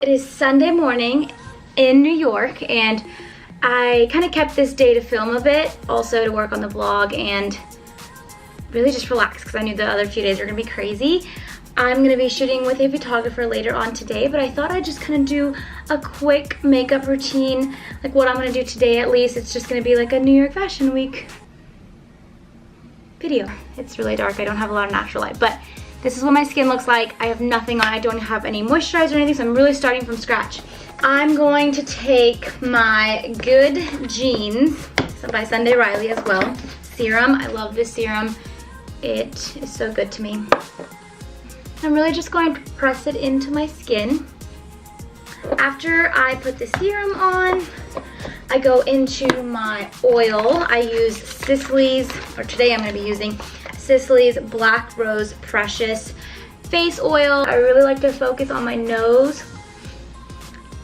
It is Sunday morning in New York, and I kind of kept this day to film a bit, also to work on the vlog and really just relax because I knew the other few days were gonna be crazy. I'm gonna be shooting with a photographer later on today, but I thought I'd just kind of do a quick makeup routine, like what I'm gonna do today at least. It's just gonna be like a New York Fashion Week video. It's really dark, I don't have a lot of natural light, but this is what my skin looks like. I have nothing on, I don't have any moisturizer or anything, so I'm really starting from scratch. I'm going to take my Good Jeans, by Sunday Riley as well. Serum, I love this serum. It is so good to me. I'm really just going to press it into my skin. After I put the serum on, I go into my oil. I use Sisley's, or today I'm going to be using Sisley's Black Rose Precious Face Oil. I really like to focus on my nose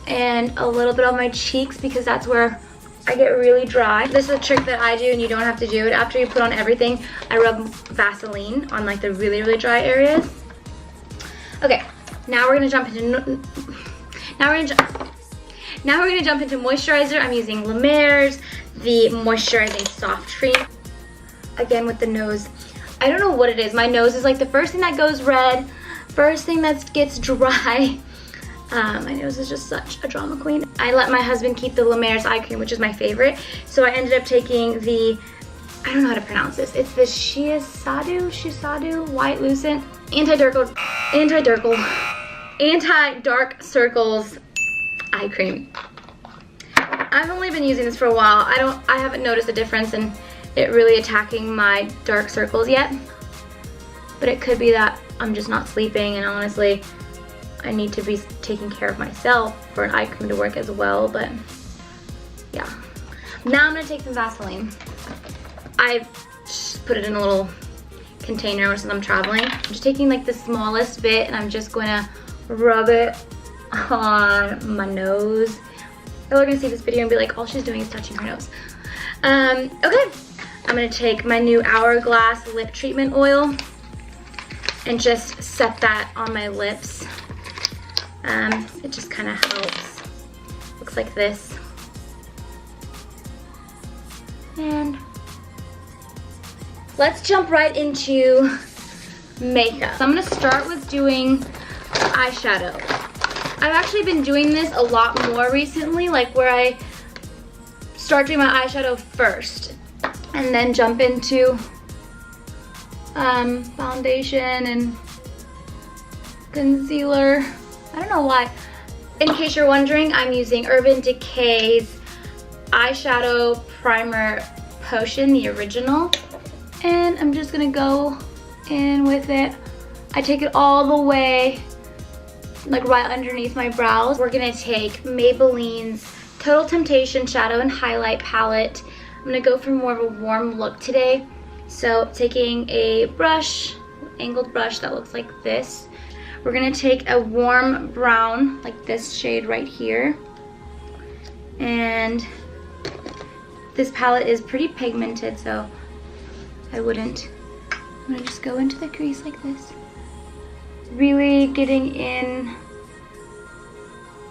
and a little bit on my cheeks because that's where I get really dry. This is a trick that I do and you don't have to do it. After you put on everything, I rub Vaseline on like the really, really dry areas. Okay, now we're gonna jump into moisturizer. I'm using La Mer's, the Moisturizing Soft Cream. Again with the nose. I don't know what it is. My nose is like the first thing that goes red, first thing that gets dry. My nose is just such a drama queen. I let my husband keep the La Mer's eye cream, which is my favorite. So I ended up taking the, I don't know how to pronounce this. It's the Shiseido White Lucent Anti-Dark Circles eye cream. I've only been using this for a while. I haven't noticed a difference in it really attacking my dark circles yet. But it could be that I'm just not sleeping, and honestly, I need to be taking care of myself for an eye cream to work as well, but yeah. Now I'm gonna take some Vaseline. I've just put it in a little container since I'm traveling. I'm just taking like the smallest bit and I'm just gonna rub it on my nose. People are gonna see this video and be like, all she's doing is touching her nose. Okay, I'm gonna take my new Hourglass lip treatment oil and just set that on my lips. It just kind of helps. Looks like this. And let's jump right into makeup. So I'm gonna start with doing eyeshadow. I've actually been doing this a lot more recently, like where I start doing my eyeshadow first and then jump into foundation and concealer. I don't know why. In case you're wondering, I'm using Urban Decay's eyeshadow primer potion, the original. And I'm just gonna go in with it. I take it all the way, like right underneath my brows. We're gonna take Maybelline's Total Temptation Shadow and Highlight Palette. I'm gonna go for more of a warm look today. So taking a brush, angled brush that looks like this. We're gonna take a warm brown, like this shade right here. And this palette is pretty pigmented, so I'm gonna just go into the crease like this. Really getting in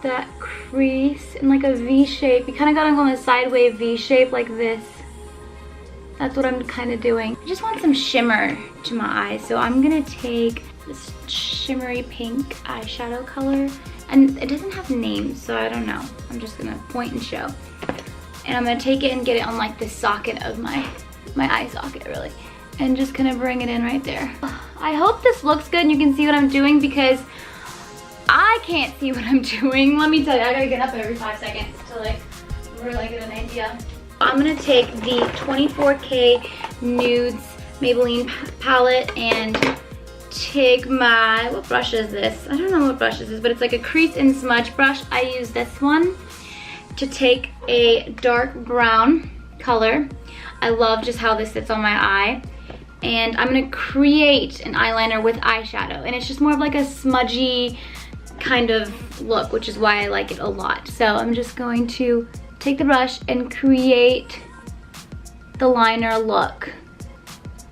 that crease in like a V shape. You kind of gotta go in a sideways V shape like this. That's what I'm kind of doing. I just want some shimmer to my eyes, so I'm gonna take this shimmery pink eyeshadow color. And it doesn't have names, so I don't know. I'm just gonna point and show. And I'm gonna take it and get it on like the socket of my eye socket, really. And just kind of bring it in right there. I hope this looks good and you can see what I'm doing because I can't see what I'm doing. Let me tell you, I gotta get up every 5 seconds to like really get an idea. I'm gonna take the 24K Nudes Maybelline palette and take my, what brush is this? I don't know what brush this is, but it's like a crease and smudge brush. I use this one to take a dark brown color. I love just how this sits on my eye. And I'm gonna create an eyeliner with eyeshadow. And it's just more of like a smudgy kind of look, which is why I like it a lot. So I'm just going to take the brush and create the liner look.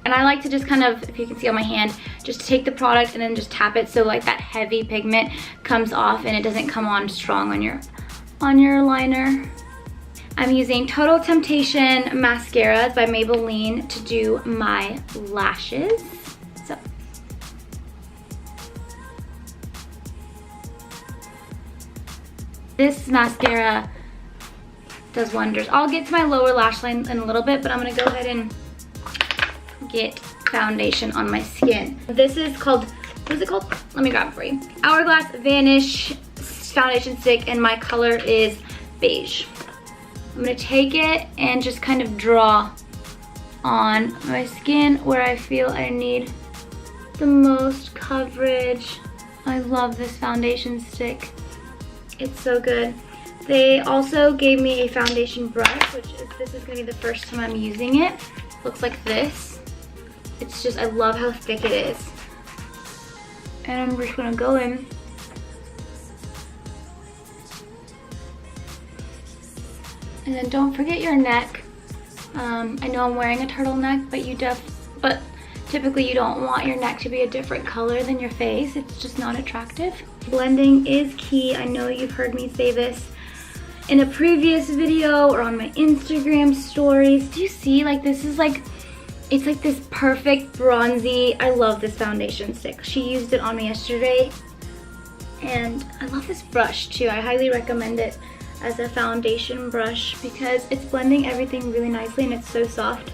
And I like to just kind of, if you can see on my hand, just take the product and then just tap it so like that heavy pigment comes off and it doesn't come on strong on your liner. I'm using Total Temptation Mascara by Maybelline to do my lashes. So. This mascara does wonders. I'll get to my lower lash line in a little bit, but I'm gonna go ahead and get foundation on my skin. This is called, what is it called? Let me grab it for you. Hourglass Vanish foundation stick, and my color is beige. I'm gonna take it and just kind of draw on my skin where I feel I need the most coverage. I love this foundation stick. It's so good. They also gave me a foundation brush, which is, this is gonna be the first time I'm using it. Looks like this. It's just, I love how thick it is. And I'm just gonna go in. And then don't forget your neck. I know I'm wearing a turtleneck, but typically you don't want your neck to be a different color than your face. It's just not attractive. Blending is key. I know you've heard me say this in a previous video or on my Instagram stories. Do you see, like, this is like, it's like this perfect bronzy. I love this foundation stick. She used it on me yesterday. And I love this brush too. I highly recommend it as a foundation brush because it's blending everything really nicely and it's so soft.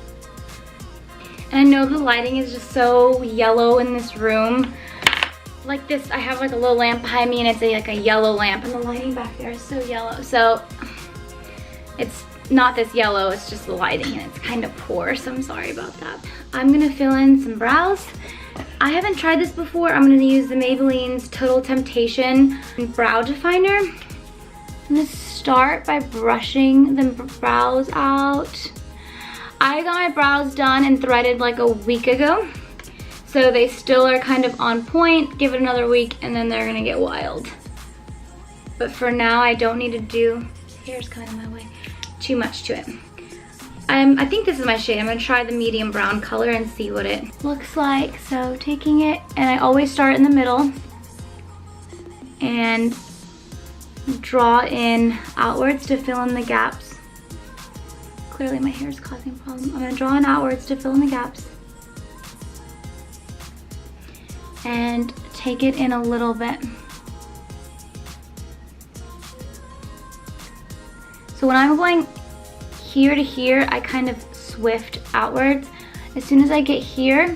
And I know the lighting is just so yellow in this room. Like this, I have like a little lamp behind me and it's like a yellow lamp, and the lighting back there is so yellow. So it's not this yellow, it's just the lighting and it's kind of poor, so I'm sorry about that. I'm gonna fill in some brows. I haven't tried this before. I'm gonna use the Maybelline's Total Temptation Brow Definer. I'm gonna start by brushing the brows out. I got my brows done and threaded like a week ago, so they still are kind of on point. Give it another week and then they're gonna get wild. But for now, I don't need to do, hair's coming in my way, too much to it. I think this is my shade. I'm gonna try the medium brown color and see what it looks like. So taking it, and I always start in the middle and draw in outwards to fill in the gaps. Clearly my hair is causing a problem. I'm gonna draw in outwards to fill in the gaps. And take it in a little bit. So when I'm going here to here, I kind of swift outwards. As soon as I get here,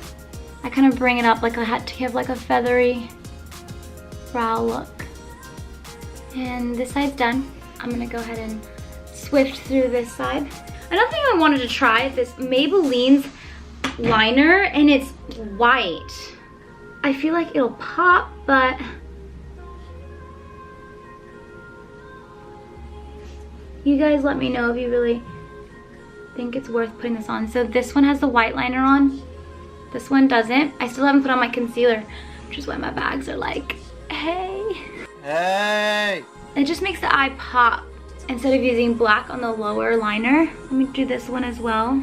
I kind of bring it up like I had to give like a feathery brow look. And this side's done. I'm gonna go ahead and swift through this side. Another thing I wanted to try is this Maybelline's liner, and it's white. I feel like it'll pop, but you guys let me know if you really think it's worth putting this on. So this one has the white liner on. This one doesn't. I still haven't put on my concealer, which is why my bags are like, hey. Hey! It just makes the eye pop instead of using black on the lower liner. Let me do this one as well.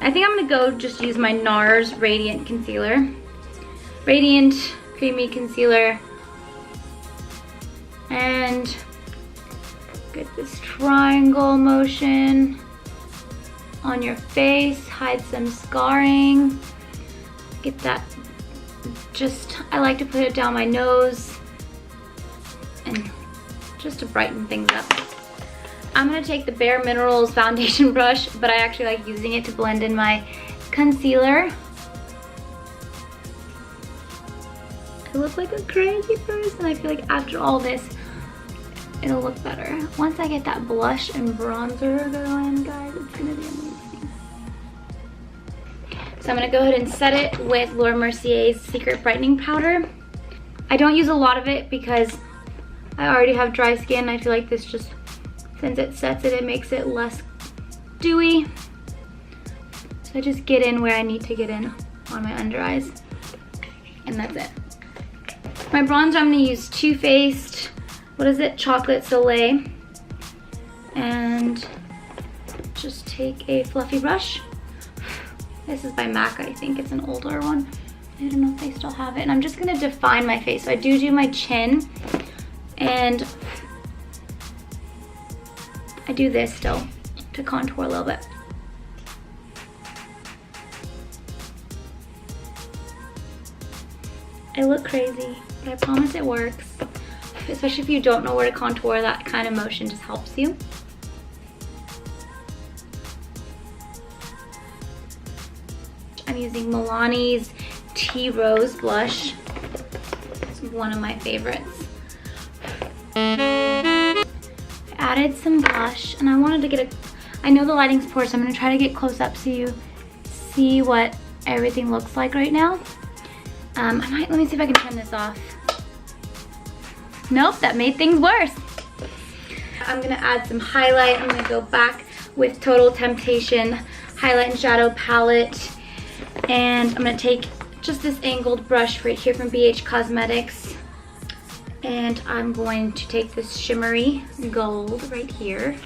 I think I'm gonna go just use my Nars Radiant Concealer. Radiant Creamy Concealer. And get this triangle motion on your face, hide some scarring. Get that, I like to put it down my nose and just to brighten things up. I'm gonna take the Bare Minerals foundation brush, but I actually like using it to blend in my concealer. I look like a crazy person. I feel like after all this, it'll look better. Once I get that blush and bronzer going, guys, it's gonna be amazing. So I'm gonna go ahead and set it with Laura Mercier's Secret Brightening Powder. I don't use a lot of it because I already have dry skin. I feel like this just, since it sets it, it makes it less dewy. So I just get in where I need to get in on my under eyes. And that's it. My bronzer, I'm gonna use Too Faced, what is it? Chocolate Soleil. And just take a fluffy brush This is by MAC, I think. It's an older one. I don't know if they still have it. And I'm just gonna define my face. So I do my chin, and I do this still to contour a little bit. I look crazy, but I promise it works. Especially if you don't know where to contour, that kind of motion just helps you. I'm using Milani's Tea Rose blush. It's one of my favorites. I added some blush, and I wanted to get I know the lighting's poor, so I'm gonna try to get close up so you see what everything looks like right now. Let me see if I can turn this off. Nope, that made things worse. I'm gonna add some highlight. I'm gonna go back with Total Temptation Highlight and Shadow Palette. And I'm gonna take just this angled brush right here from BH Cosmetics. And I'm going to take this shimmery gold right here.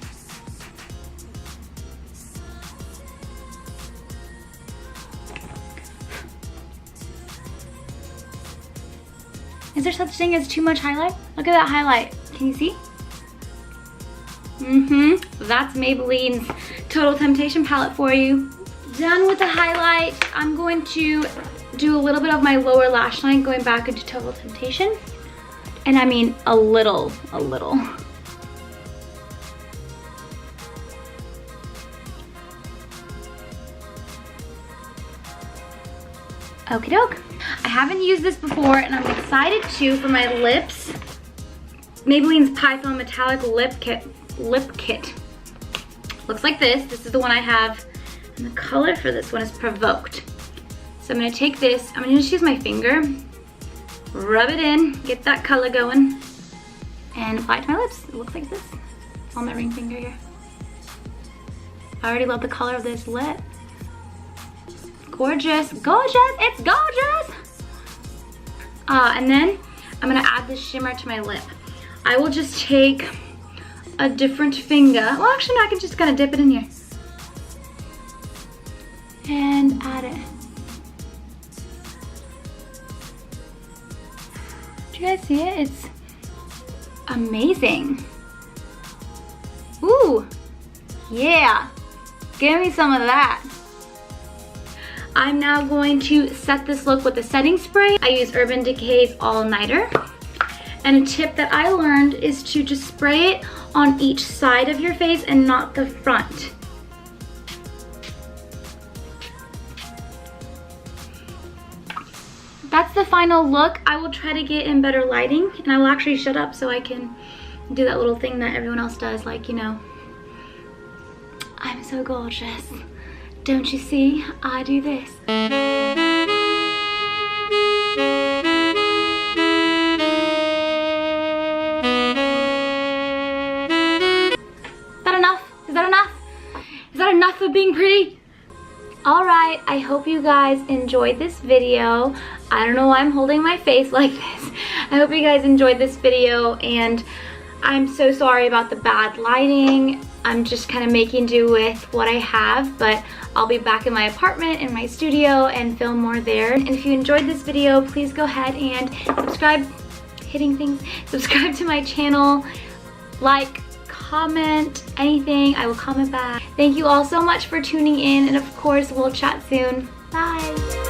Is there such thing as too much highlight? Look at that highlight. Can you see? That's Maybelline's Total Temptation palette for you. Done with the highlight. I'm going to do a little bit of my lower lash line going back into Total Temptation. And I mean a little. Okie doke. I haven't used this before, and I'm excited to for my lips. Maybelline's Python Metallic Lip Kit. Looks like this. This is the one I have. And the color for this one is Provoked. So I'm gonna take this, I'm gonna just use my finger, rub it in, get that color going, and apply it to my lips. It looks like this. It's on my ring finger here. I already love the color of this lip. Gorgeous, gorgeous, it's gorgeous! And then I'm gonna add this shimmer to my lip. I will just take a different finger. Well, actually, no, I can just kind of dip it in here. And add it. Do you guys see it? It's amazing. Ooh, yeah, give me some of that. I'm now going to set this look with a setting spray. I use Urban Decay's All Nighter. And a tip that I learned is to just spray it on each side of your face and not the front. That's the final look. I will try to get in better lighting, and I will actually shut up so I can do that little thing that everyone else does, like, you know, I'm so gorgeous. Don't you see? I do this. Is that enough? Is that enough? Is that enough of being pretty? Alright, I hope you guys enjoyed this video. I don't know why I'm holding my face like this. I hope you guys enjoyed this video, and I'm so sorry about the bad lighting. I'm just kind of making do with what I have, but I'll be back in my apartment, in my studio, and film more there. And if you enjoyed this video, please go ahead and subscribe, subscribe to my channel, like, comment, anything, I will comment back. Thank you all so much for tuning in, and of course, we'll chat soon. Bye.